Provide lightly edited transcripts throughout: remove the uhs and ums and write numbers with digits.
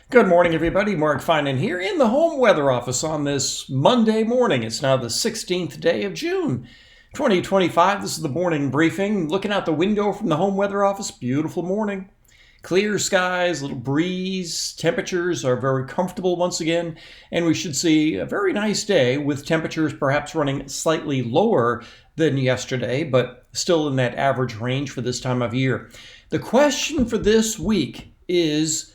Good morning, everybody. Mark Finan here in the home weather office on this Monday morning. It's now the 16th day of June, 2025. This is the morning briefing. Looking out the window from the home weather office, beautiful morning. Clear skies, little breeze, temperatures are very comfortable once again, and we should see a very nice day with temperatures perhaps running slightly lower than yesterday, but still in that average range for this time of year. The question for this week is,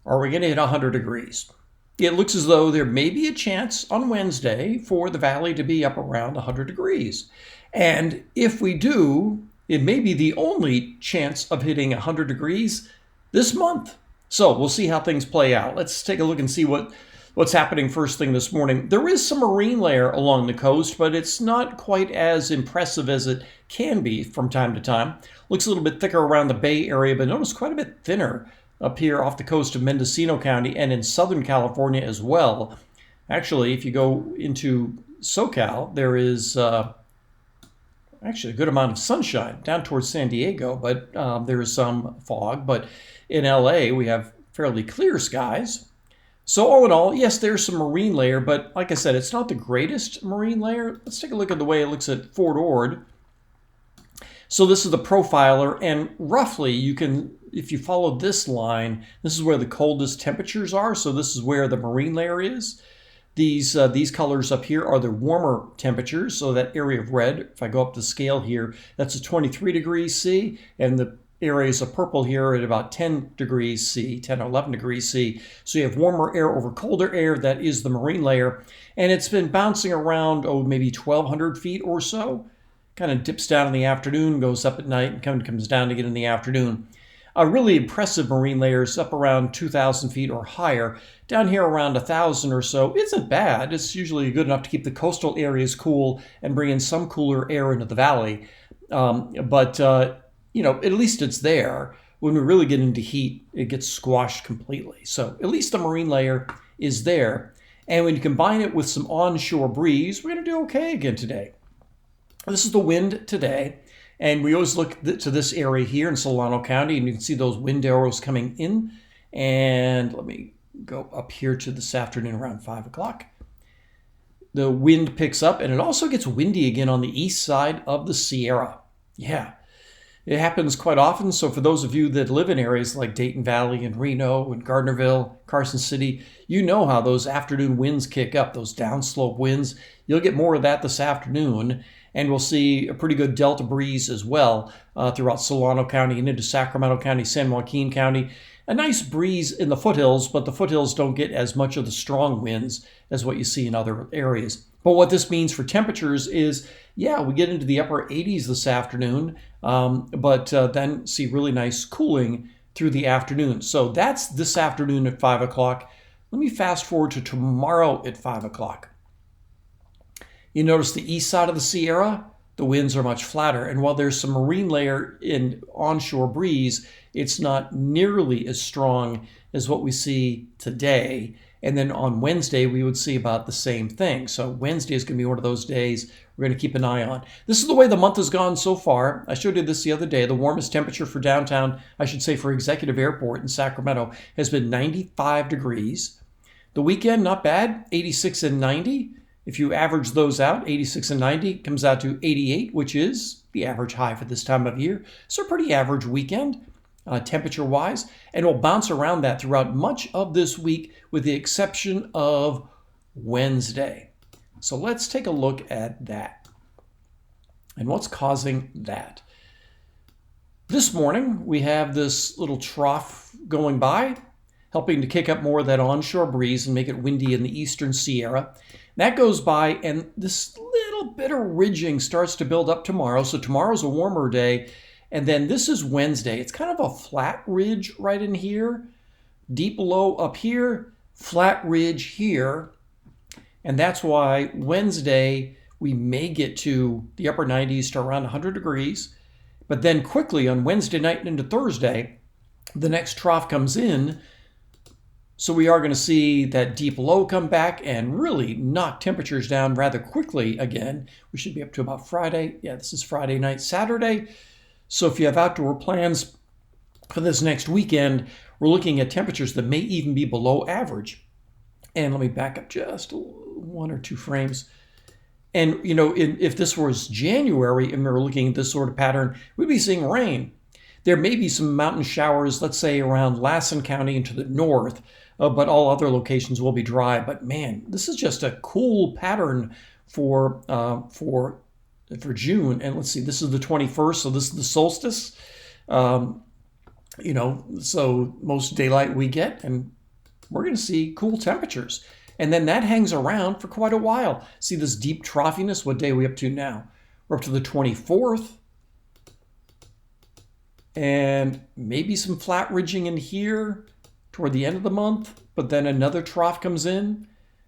are we going to hit 100 degrees? It looks as though there may be a chance on Wednesday for the valley to be up around 100 degrees. And if we do, it may be the only chance of hitting 100 degrees this month. So we'll see how things play out. Let's take a look and see what's happening first thing this morning. There is some marine layer along the coast, but it's not quite as impressive as it can be from time to time. Looks a little bit thicker around the Bay Area, but notice quite a bit thinner up here off the coast of Mendocino County and in Southern California as well. Actually, if you go into SoCal, there is actually a good amount of sunshine down towards San Diego, but there is some fog. But in LA, we have fairly clear skies. So all in all, yes, there's some marine layer, but like I said, it's not the greatest marine layer. Let's take a look at the way it looks at Fort Ord. So this is the profiler, and roughly you can, if you follow this line, this is where the coldest temperatures are. So this is where the marine layer is. These colors up here are the warmer temperatures. So that area of red, if I go up the scale here, that's a 23 degrees C, and the areas of purple here are at about 10 degrees C, 10 or 11 degrees C. So you have warmer air over colder air. That is the marine layer, and it's been bouncing around, maybe 1,200 feet or so. Kind of dips down in the afternoon, goes up at night, and comes down again in the afternoon. A really impressive marine layers up around 2,000 feet or higher. Down here around 1,000 or so isn't bad. It's usually good enough to keep the coastal areas cool and bring in some cooler air into the valley. But at least it's there. When we really get into heat, it gets squashed completely. So at least the marine layer is there. And when you combine it with some onshore breeze, we're going to do okay again today. This is the wind today, and we always look to this area here in Solano County, and you can see those wind arrows coming in. And let me go up here to this afternoon around 5 o'clock. The wind picks up, and it also gets windy again on the east side of the Sierra. Yeah, it happens quite often. So for those of you that live in areas like Dayton Valley and Reno and Gardnerville, Carson City, you know how those afternoon winds kick up, those downslope winds. You'll get more of that this afternoon. And we'll see a pretty good delta breeze as well throughout Solano County and into Sacramento County, San Joaquin County. A nice breeze in the foothills, but the foothills don't get as much of the strong winds as what you see in other areas. But what this means for temperatures is, we get into the upper 80s this afternoon, but then see really nice cooling through the afternoon. So that's this afternoon at 5 o'clock. Let me fast forward to tomorrow at 5 o'clock. You notice the east side of the Sierra, the winds are much flatter. And while there's some marine layer in onshore breeze, it's not nearly as strong as what we see today. And then on Wednesday, we would see about the same thing. So Wednesday is going to be one of those days we're going to keep an eye on. This is the way the month has gone so far. I showed you this the other day. The warmest temperature for downtown, I should say for Executive Airport in Sacramento, has been 95 degrees. The weekend, not bad, 86 and 90. If you average those out, 86 and 90 comes out to 88, which is the average high for this time of year. So a pretty average weekend, temperature-wise. And we'll bounce around that throughout much of this week with the exception of Wednesday. So let's take a look at that. And what's causing that? This morning, we have this little trough going by, helping to kick up more of that onshore breeze and make it windy in the eastern Sierra. That goes by, and this little bit of ridging starts to build up tomorrow. So tomorrow's a warmer day, and then this is Wednesday. It's kind of a flat ridge right in here, deep low up here, flat ridge here. And that's why Wednesday we may get to the upper 90s to around 100 degrees. But then quickly on Wednesday night and into Thursday, the next trough comes in. So we are going to see that deep low come back and really knock temperatures down rather quickly again. We should be up to about Friday. Yeah, this is Friday night, Saturday. So if you have outdoor plans, For this next weekend, we're looking at temperatures that may even be below average. And let me back up just one or two frames. And, if this was January and we were looking at this sort of pattern, we'd be seeing rain. There may be some mountain showers, let's say around Lassen County and to the north, but all other locations will be dry. But man, this is just a cool pattern for June. And let's see, this is the 21st, so this is the solstice. So most daylight we get, and we're going to see cool temperatures. And then that hangs around for quite a while. See this deep troughiness? What day are we up to now? We're up to the 24th. And maybe some flat ridging in here toward the end of the month, but then another trough comes in.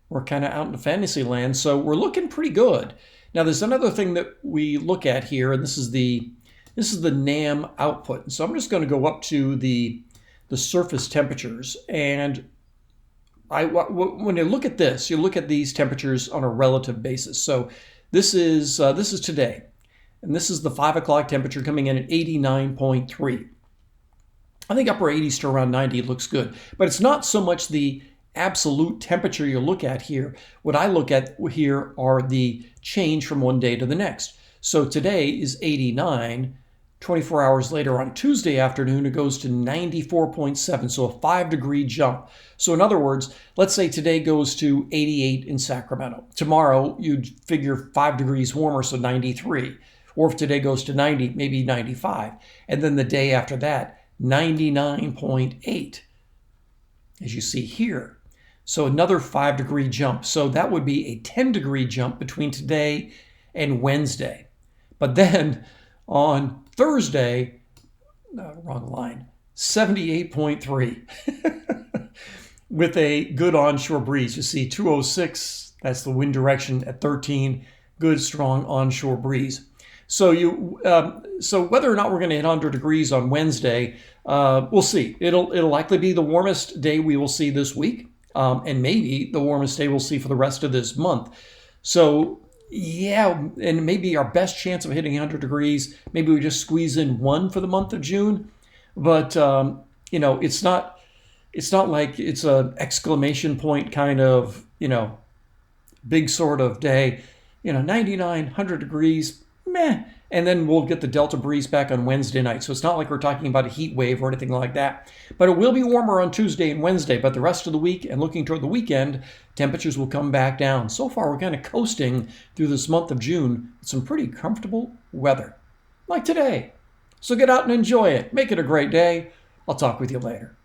We're kind of out into fantasy land, so we're looking pretty good. Now there's another thing that we look at here, and this is the NAM output. So I'm just going to go up to the surface temperatures, and when you look at this, you look at these temperatures on a relative basis. So this is today. And this is the 5 o'clock temperature coming in at 89.3. I think upper 80s to around 90 looks good. But it's not so much the absolute temperature you look at here. What I look at here are the change from one day to the next. So today is 89. 24 hours later on Tuesday afternoon, it goes to 94.7, so a 5-degree jump. So in other words, let's say today goes to 88 in Sacramento. Tomorrow, you'd figure 5 degrees warmer, so 93. Or if today goes to 90, maybe 95. And then the day after that, 99.8, as you see here. So another 5-degree jump. So that would be a 10-degree jump between today and Wednesday. But then on Thursday, wrong line, 78.3 with a good onshore breeze. You see 206, that's the wind direction at 13, good strong onshore breeze. So so whether or not we're going to hit 100 degrees on Wednesday, we'll see. It'll likely be the warmest day we will see this week, and maybe the warmest day we'll see for the rest of this month. So yeah, and maybe our best chance of hitting 100 degrees, maybe we just squeeze in one for the month of June. But it's not like it's an exclamation point kind of big sort of day. 99, 100 degrees. Meh. And then we'll get the Delta breeze back on Wednesday night. So it's not like we're talking about a heat wave or anything like that. But it will be warmer on Tuesday and Wednesday. But the rest of the week and looking toward the weekend, temperatures will come back down. So far, we're kind of coasting through this month of June with some pretty comfortable weather, like today. So get out and enjoy it. Make it a great day. I'll talk with you later.